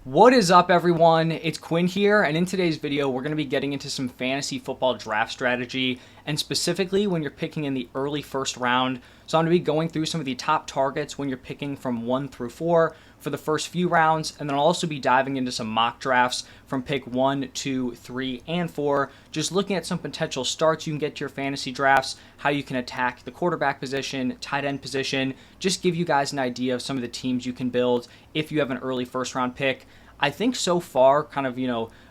What is up, everyone? It's Quinn here, and in today's video, we're going to be getting into some fantasy football draft strategy, and specifically when you're picking in the early first round. So I'm going to be going through some of the top targets when you're picking from 1 through 4 for the first few rounds, and then I'll also be diving into some mock drafts from pick 1, 2, 3, and 4, just looking at some potential starts you can get to your fantasy drafts, how you can attack the quarterback position, tight end position, just give you guys an idea of some of the teams you can build if you have an early first round pick. I think so far, kind of,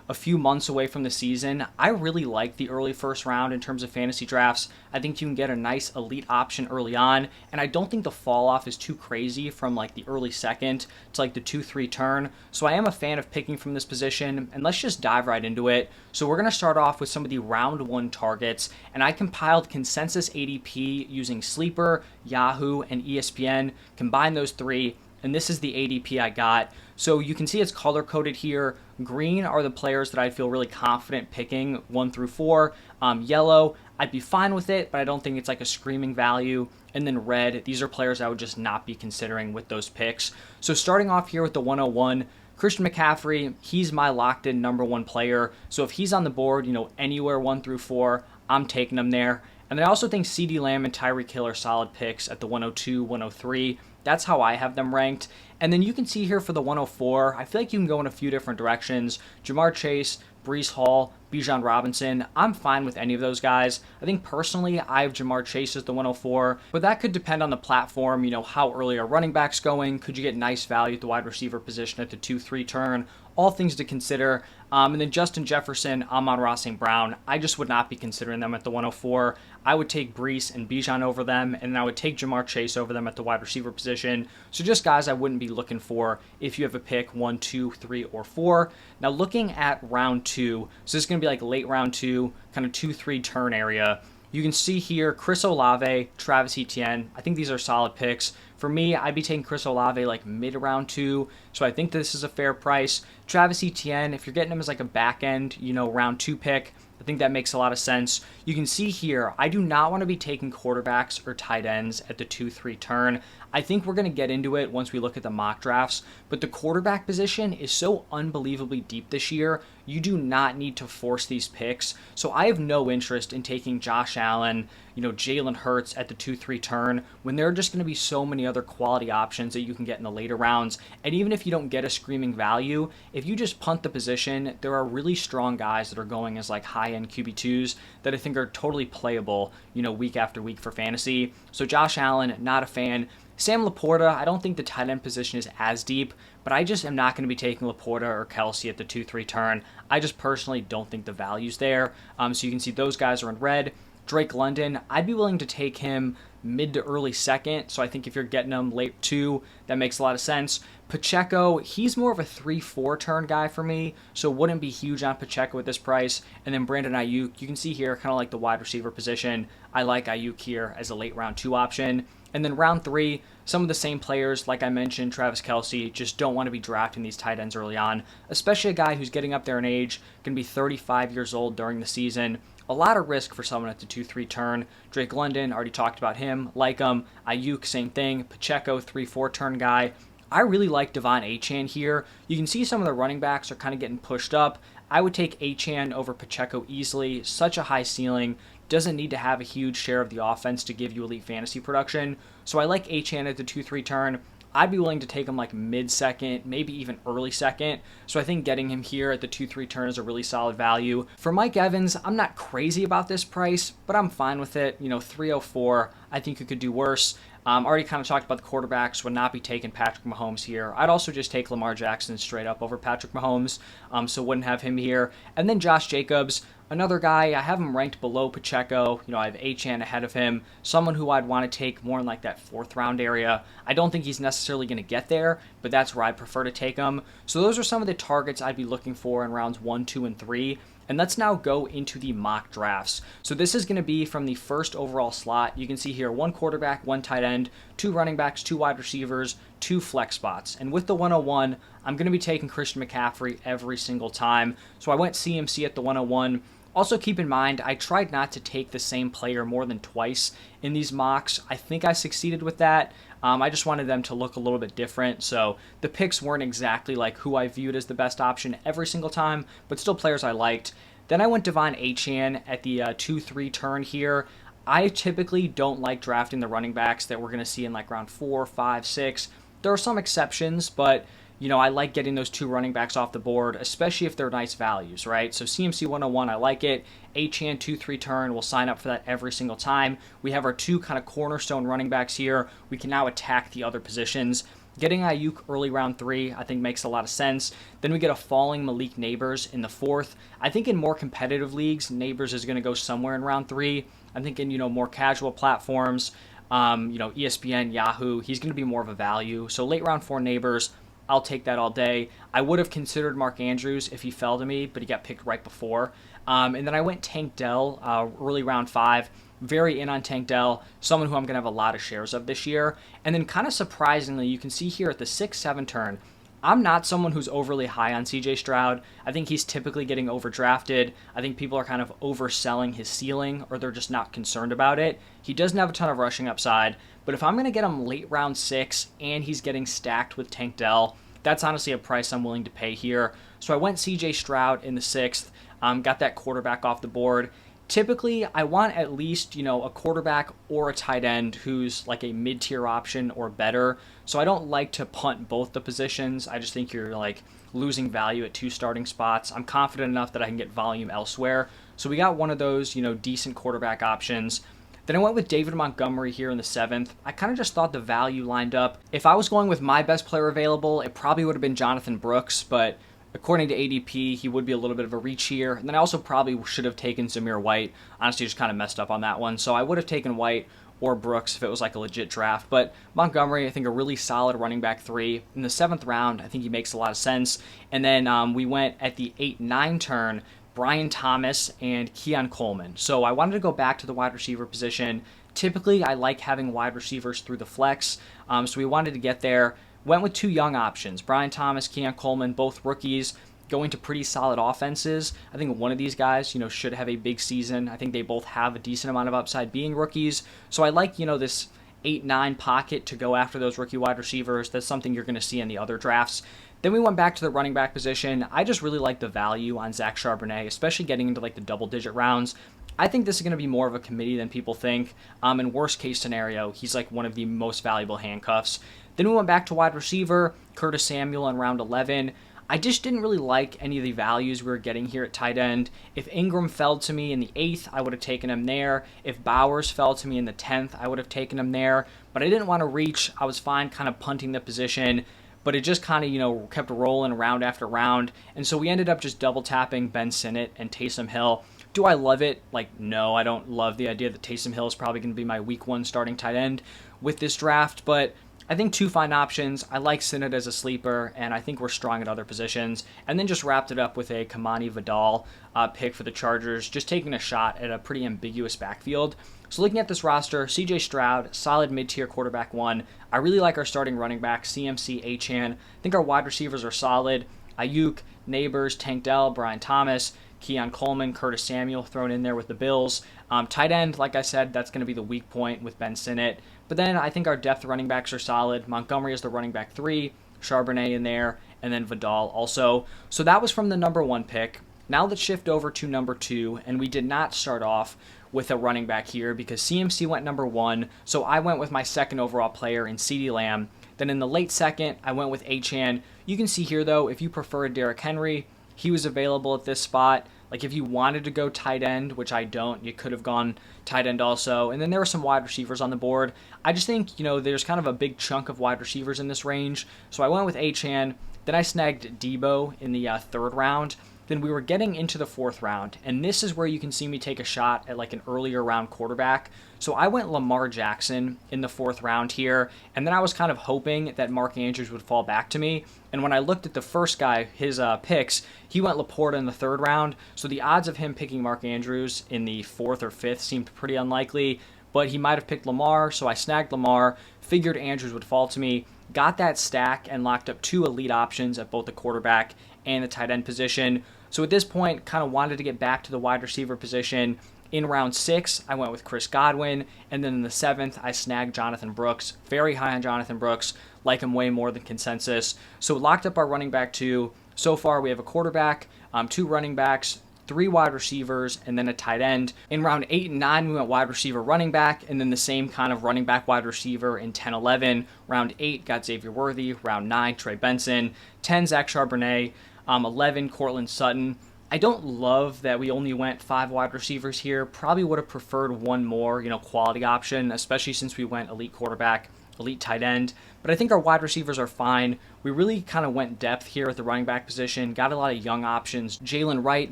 a few months away from the season, I really like the early first round in terms of fantasy drafts. I think you can get a nice elite option early on, and I don't think the fall off is too crazy from like the early second to like the 2-3 turn. So I am a fan of picking from this position, and let's just dive right into it. So we're going to start off with some of the round 1 targets, and I compiled consensus ADP using Sleeper, Yahoo, and ESPN, combine those three, and this is the ADP I got. So you can see it's color coded here. Green are the players that I feel really confident picking 1 through 4. Yellow, I'd be fine with it, but I don't think it's like a screaming value. And then red, these are players I would just not be considering with those picks. So starting off here with the 101, Christian McCaffrey, he's my locked in number 1 player. So if he's on the board, anywhere 1 through 4, I'm taking him there. And then I also think CeeDee Lamb and Tyreek Hill are solid picks at the 102, 103. That's how I have them ranked. And then you can see here for the 104, I feel like you can go in a few different directions. Jamar Chase, Breece Hall, Bijan Robinson, I'm fine with any of those guys. I think personally, I have Jamar Chase as the 104, but that could depend on the platform, how early are running backs going? Could you get nice value at the wide receiver position at the 2-3 turn? All things to consider. And then Justin Jefferson, Amon-Ra St. Brown, I just would not be considering them at the 104. I would take Breece and Bijan over them, and then I would take Jamar Chase over them at the wide receiver position. So just guys I wouldn't be looking for if you have a pick 1, 2, 3, or 4. Now looking at round 2, so this is going to be like late round 2, kind of 2-3 turn area. You can see here Chris Olave, Travis Etienne. I think these are solid picks. For me, I'd be taking Chris Olave like mid round 2, so I think this is a fair price. Travis Etienne, if you're getting him as like a back end, round 2 pick, I think that makes a lot of sense. You can see here, I do not want to be taking quarterbacks or tight ends at the 2-3 turn. I think we're going to get into it once we look at the mock drafts, but the quarterback position is so unbelievably deep this year, you do not need to force these picks. So I have no interest in taking Josh Allen, Jalen Hurts at the 2-3 turn, when there are just going to be so many other quality options that you can get in the later rounds. And even if you don't get a screaming value, if you just punt the position, there are really strong guys that are going as like high-end QB2s that I think are totally playable, week after week for fantasy. So Josh Allen, not a fan. Sam Laporta, I don't think the tight end position is as deep, but I just am not going to be taking Laporta or Kelsey at the 2-3 turn. I just personally don't think the value's there. So you can see those guys are in red. Drake London, I'd be willing to take him mid to early second, so I think if you're getting him late 2, that makes a lot of sense. Pacheco, he's more of a 3-4 turn guy for me, so wouldn't be huge on Pacheco at this price. And then Brandon Ayuk, you can see here kind of like the wide receiver position. I like Ayuk here as a late round 2 option. And then round 3, some of the same players, like I mentioned, Travis Kelsey, just don't want to be drafting these tight ends early on, especially a guy who's getting up there in age, going to be 35 years old during the season. A lot of risk for someone at the 2-3 turn. Drake London, already talked about him. Like him. Ayuk, same thing. Pacheco, 3-4 turn guy. I really like Devon Achane here. You can see some of the running backs are kind of getting pushed up. I would take Achane over Pacheco easily. Such a high ceiling. Doesn't need to have a huge share of the offense to give you elite fantasy production. So I like Achane at the 2-3 turn. I'd be willing to take him like mid-second, maybe even early second. So I think getting him here at the 2-3 turn is a really solid value. For Mike Evans, I'm not crazy about this price, but I'm fine with it. 304, I think you could do worse. Already kind of talked about the quarterbacks, would not be taking Patrick Mahomes here. I'd also just take Lamar Jackson straight up over Patrick Mahomes, so wouldn't have him here. And then Josh Jacobs, another guy, I have him ranked below Pacheco. I have Achane ahead of him. Someone who I'd want to take more in like that 4th round area. I don't think he's necessarily going to get there, but that's where I'd prefer to take him. So those are some of the targets I'd be looking for in rounds 1, 2, and 3. And let's now go into the mock drafts. So this is going to be from the first overall slot. You can see here 1 quarterback, 1 tight end, 2 running backs, 2 wide receivers, 2 flex spots. And with the 101, I'm going to be taking Christian McCaffrey every single time. So I went CMC at the 101. Also, keep in mind, I tried not to take the same player more than twice in these mocks. I think I succeeded with that. I just wanted them to look a little bit different, so the picks weren't exactly like who I viewed as the best option every single time, but still players I liked. Then I went Devon Achane at the 2-3 turn here. I typically don't like drafting the running backs that we're going to see in like round 4, 5, 6. There are some exceptions, but I like getting those two running backs off the board, especially if they're nice values, right? So CMC 101, I like it. Achane 2-3 turn, we'll sign up for that every single time. We have our two kind of cornerstone running backs here. We can now attack the other positions. Getting Ayuk early round 3, I think makes a lot of sense. Then we get a falling Malik Neighbors in the 4th. I think in more competitive leagues, Neighbors is going to go somewhere in round 3. I think in, more casual platforms, ESPN, Yahoo, he's going to be more of a value. So late round 4 Neighbors, I'll take that all day. I would have considered Mark Andrews if he fell to me, but he got picked right before. And then I went Tank Dell early round 5. Very in on Tank Dell, someone who I'm going to have a lot of shares of this year. And then kind of surprisingly, you can see here at the 6-7 turn, I'm not someone who's overly high on CJ Stroud. I think he's typically getting overdrafted. I think people are kind of overselling his ceiling, or they're just not concerned about it. He doesn't have a ton of rushing upside, but if I'm going to get him late round 6 and he's getting stacked with Tank Dell, that's honestly a price I'm willing to pay here. So I went CJ Stroud in the 6th, got that quarterback off the board. Typically, I want at least, a quarterback or a tight end who's like a mid-tier option or better. So I don't like to punt both the positions. I just think you're like losing value at 2 starting spots. I'm confident enough that I can get volume elsewhere. So we got one of those, decent quarterback options. Then I went with David Montgomery here in the 7th. I kind of just thought the value lined up. If I was going with my best player available, it probably would have been Jonathan Brooks, but according to ADP, he would be a little bit of a reach here. And then I also probably should have taken Zamir White. Honestly, just kind of messed up on that one. So I would have taken White or Brooks if it was like a legit draft. But Montgomery, I think a really solid running back 3. In the 7th round, I think he makes a lot of sense. And then we went at the 8-9 turn, Brian Thomas and Keon Coleman. So I wanted to go back to the wide receiver position. Typically, I like having wide receivers through the flex. So we wanted to get there. Went with 2 young options, Brian Thomas, Keon Coleman, both rookies, going to pretty solid offenses. I think one of these guys, should have a big season. I think they both have a decent amount of upside being rookies. So I like, this 8-9 pocket to go after those rookie wide receivers. That's something you're going to see in the other drafts. Then we went back to the running back position. I just really like the value on Zach Charbonnet, especially getting into like the double-digit rounds. I think this is going to be more of a committee than people think. In worst case scenario, he's like one of the most valuable handcuffs. Then we went back to wide receiver, Curtis Samuel in round 11. I just didn't really like any of the values we were getting here at tight end. If Ingram fell to me in the 8th, I would have taken him there. If Bowers fell to me in the 10th, I would have taken him there. But I didn't want to reach. I was fine kind of punting the position. But it just kind of, kept rolling round after round. And so we ended up just double tapping Ben Sinnott and Taysom Hill. Do I love it? No, I don't love the idea that Taysom Hill is probably going to be my week 1 starting tight end with this draft. But I think 2 fine options. I like Sinnott as a sleeper, and I think we're strong at other positions. And then just wrapped it up with a Kamani Vidal pick for the Chargers, just taking a shot at a pretty ambiguous backfield. So looking at this roster, CJ Stroud, solid mid-tier quarterback 1. I really like our starting running back, CMC, Achane. I think our wide receivers are solid. Ayuk, Neighbors, Tank Dell, Brian Thomas, Keon Coleman, Curtis Samuel thrown in there with the Bills. Tight end, like I said, that's going to be the weak point with Ben Sinnott. But then I think our depth running backs are solid. Montgomery is the running back 3, Charbonnet in there, and then Vidal also. So that was from the number 1 pick. Now let's shift over to number 2, and we did not start off with a running back here because CMC went number 1, so I went with my 2nd overall player in CeeDee Lamb. Then in the late 2nd, I went with Achane. You can see here, though, if you prefer Derrick Henry, he was available at this spot. Like if you wanted to go tight end, which I don't, you could have gone tight end also. And then there were some wide receivers on the board. I just think, there's kind of a big chunk of wide receivers in this range. So I went with Achane. Then I snagged Debo in the 3rd round. Then we were getting into the 4th round, and this is where you can see me take a shot at like an earlier round quarterback. So I went Lamar Jackson in the 4th round here, and then I was kind of hoping that Mark Andrews would fall back to me. And when I looked at the first guy, his picks, he went Laporta in the 3rd round, so the odds of him picking Mark Andrews in the 4th or 5th seemed pretty unlikely, but he might have picked Lamar, so I snagged Lamar, figured Andrews would fall to me. got that stack and locked up 2 elite options at both the quarterback and the tight end position. So at this point, kind of wanted to get back to the wide receiver position. In round 6, I went with Chris Godwin, and then in the 7th, I snagged Jonathan Brooks. Very high on Jonathan Brooks, like him way more than consensus. So locked up our running back 2. So far, we have a quarterback, 2 running backs, 3 wide receivers, and then a tight end. In round 8 and 9, we went wide receiver, running back, and then the same kind of running back, wide receiver in 10, 11. Round 8 got Xavier Worthy. Round 9, Trey Benson. 10, Zach Charbonnet. 11, Cortland Sutton. I don't love that we only went 5 wide receivers here. Probably would have preferred one more, quality option, especially since we went elite quarterback, elite tight end. But I think our wide receivers are fine. We really kind of went depth here at the running back position. Got a lot of young options. Jalen Wright,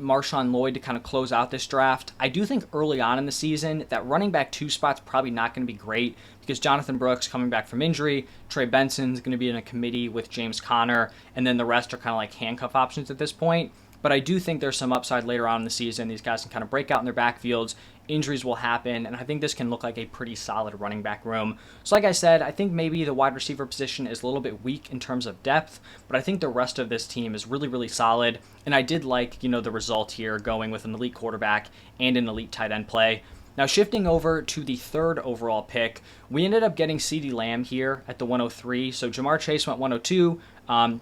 Marshawn Lloyd to kind of close out this draft. I do think early on in the season, that running back 2 spot's probably not going to be great because Jonathan Brooks coming back from injury, Trey Benson's going to be in a committee with James Conner, and then the rest are kind of like handcuff options at this point. But I do think there's some upside later on in the season. These guys can kind of break out in their backfields. Injuries will happen, and I think this can look like a pretty solid running back room. So like I said, I think maybe the wide receiver position is a little bit weak in terms of depth, but I think the rest of this team is really, really solid. And I did like, the result here going with an elite quarterback and an elite tight end play. Now, shifting over to the 3rd overall pick, we ended up getting CeeDee Lamb here at the 103. So Jamar Chase went 102.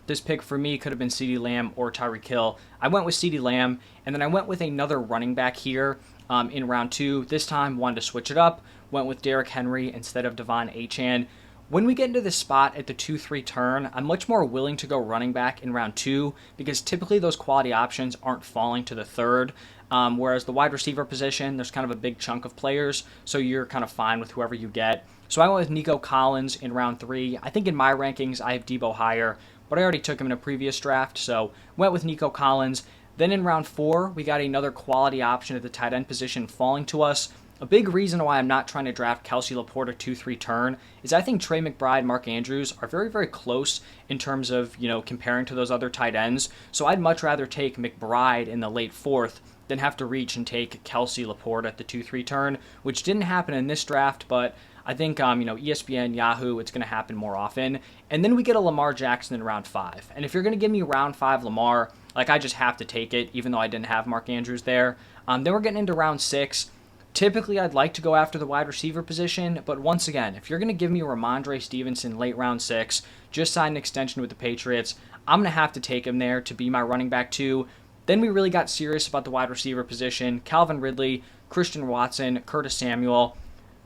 This pick for me could have been CeeDee Lamb or Tyreek Hill. I went with CeeDee Lamb, and then I went with another running back here in round 2. This time, wanted to switch it up. Went with Derrick Henry instead of Devon Achane. When we get into this spot at the 2-3 turn, I'm much more willing to go running back in round 2 because typically those quality options aren't falling to the 3rd. Whereas the wide receiver position, there's kind of a big chunk of players, so you're kind of fine with whoever you get. So I went with Nico Collins in round 3. I think in my rankings, I have Debo higher, but I already took him in a previous draft, so went with Nico Collins. Then in round 4, we got another quality option at the tight end position falling to us. A big reason why I'm not trying to draft Kelsey Laporte at 2-3 turn is I think Trey McBride, Mark Andrews are very, very close in terms of, comparing to those other tight ends. So I'd much rather take McBride in the late 4th than have to reach and take Kelsey Laporte at the 2-3 turn, which didn't happen in this draft, but I think, ESPN, Yahoo, it's going to happen more often. And then we get a Lamar Jackson in round 5. And if you're going to give me round 5 Lamar, I just have to take it, even though I didn't have Mark Andrews there. Then we're getting into round 6. Typically, I'd like to go after the wide receiver position, but once again, if you're going to give me Ramondre Stevenson late round 6, just signed an extension with the Patriots, I'm going to have to take him there to be my running back 2. Then we really got serious about the wide receiver position. Calvin Ridley, Christian Watson, Curtis Samuel.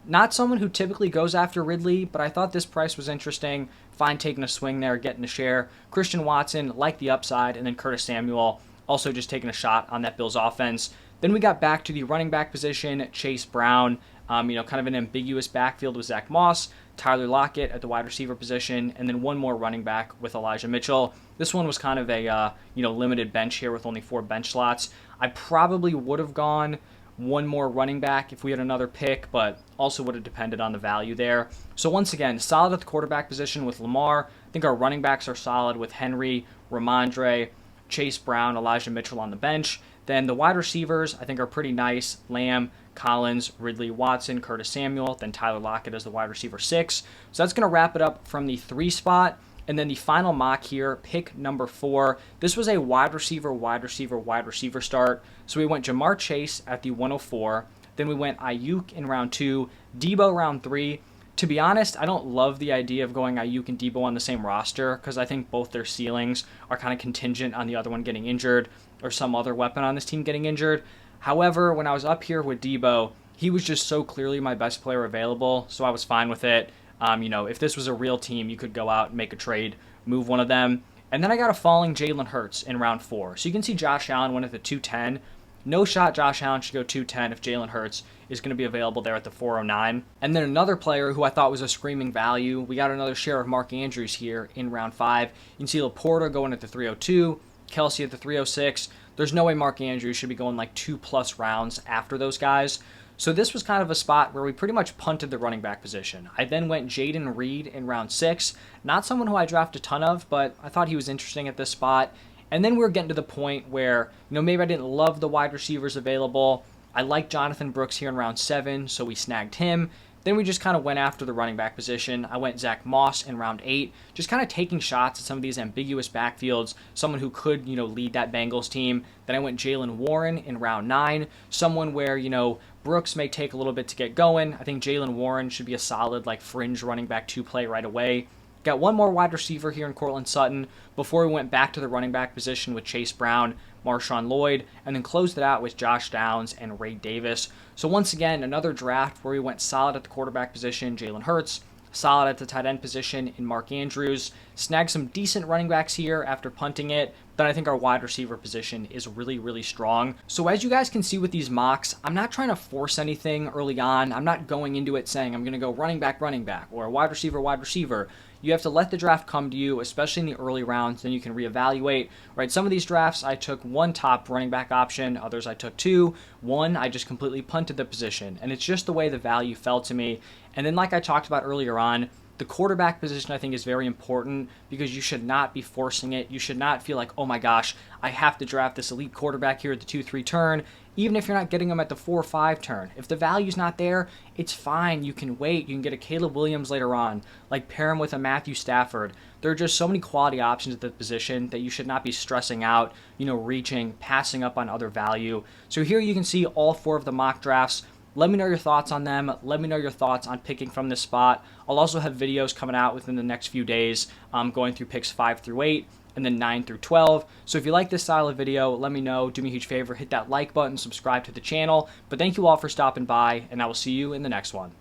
Not someone who typically goes after Ridley, but I thought this price was interesting. Fine taking a swing there, getting a share. Christian Watson, like the upside, and then Curtis Samuel, also just taking a shot on that Bills offense. Then we got back to the running back position, Chase Brown, kind of an ambiguous backfield with Zach Moss, Tyler Lockett at the wide receiver position, and then one more running back with Elijah Mitchell. This one was kind of a limited bench here with only 4 bench slots. I probably would have gone one more running back if we had another pick, but also would have depended on the value there. So once again, solid at the quarterback position with Lamar. I think our running backs are solid with Henry, Ramondre, Chase Brown, Elijah Mitchell on the bench. Then the wide receivers, I think, are pretty nice. Lamb, Collins, Ridley, Watson, Curtis Samuel, then Tyler Lockett as the wide receiver 6. So that's going to wrap it up from the 3 spot. And then the final mock here, pick number 4. This was a wide receiver start. So we went Jamar Chase at the 104. Then we went Ayuk in round 2, Debo round 3. To be honest, I don't love the idea of going Ayuk and Debo on the same roster because I think both their ceilings are kind of contingent on the other one getting injured or some other weapon on this team getting injured. However, when I was up here with Debo, he was just so clearly my best player available, so I was fine with it. If this was a real team, you could go out and make a trade, move one of them. And then I got a falling Jalen Hurts in round 4. So you can see Josh Allen went at the 210. No shot Josh Allen should go 210 if Jalen Hurts is going to be available there at the 409. And then another player who I thought was a screaming value, we got another share of Mark Andrews here in round 5. You can see Laporta going at the 302, Kelsey at the 306. There's no way Mark Andrews should be going like 2+ rounds after those guys. So this was kind of a spot where we pretty much punted the running back position. I then went Jaden Reed in round 6. Not someone who I draft a ton of, but I thought he was interesting at this spot. And then we were getting to the point where, maybe I didn't love the wide receivers available. I liked Jonathan Brooks here in round 7, so we snagged him. Then we just kind of went after the running back position. I went Zach Moss in round 8, just kind of taking shots at some of these ambiguous backfields, someone who could, lead that Bengals team. Then I went Jalen Warren in round 9, someone where, Brooks may take a little bit to get going. I think Jalen Warren should be a solid, fringe running back 2 play right away. Got one more wide receiver here in Cortland Sutton before we went back to the running back position with Chase Brown, Marshawn Lloyd, and then closed it out with Josh Downs and Ray Davis. So once again, another draft where we went solid at the quarterback position, Jalen Hurts, solid at the tight end position in Mark Andrews, snagged some decent running backs here after punting it, but I think our wide receiver position is really, really strong. So as you guys can see with these mocks, I'm not trying to force anything early on. I'm not going into it saying I'm going to go running back, or wide receiver, wide receiver. You have to let the draft come to you, especially in the early rounds, then you can reevaluate, right? Some of these drafts, I took 1 top running back option, others I took 2, 1, I just completely punted the position, and it's just the way the value fell to me. And then like I talked about earlier on, the quarterback position I think is very important because you should not be forcing it. You should not feel like, oh my gosh, I have to draft this elite quarterback here at the 2-3 turn, even if you're not getting them at the 4-5 turn. If the value's not there, it's fine. You can wait. You can get a Caleb Williams later on, pair him with a Matthew Stafford. There are just so many quality options at the position that you should not be stressing out, reaching, passing up on other value. So here you can see all 4 of the mock drafts. Let me know your thoughts on them. Let me know your thoughts on picking from this spot. I'll also have videos coming out within the next few days going through picks 5 through 8 and then 9 through 12. So if you like this style of video, let me know. Do me a huge favor. Hit that like button, subscribe to the channel. But thank you all for stopping by, and I will see you in the next one.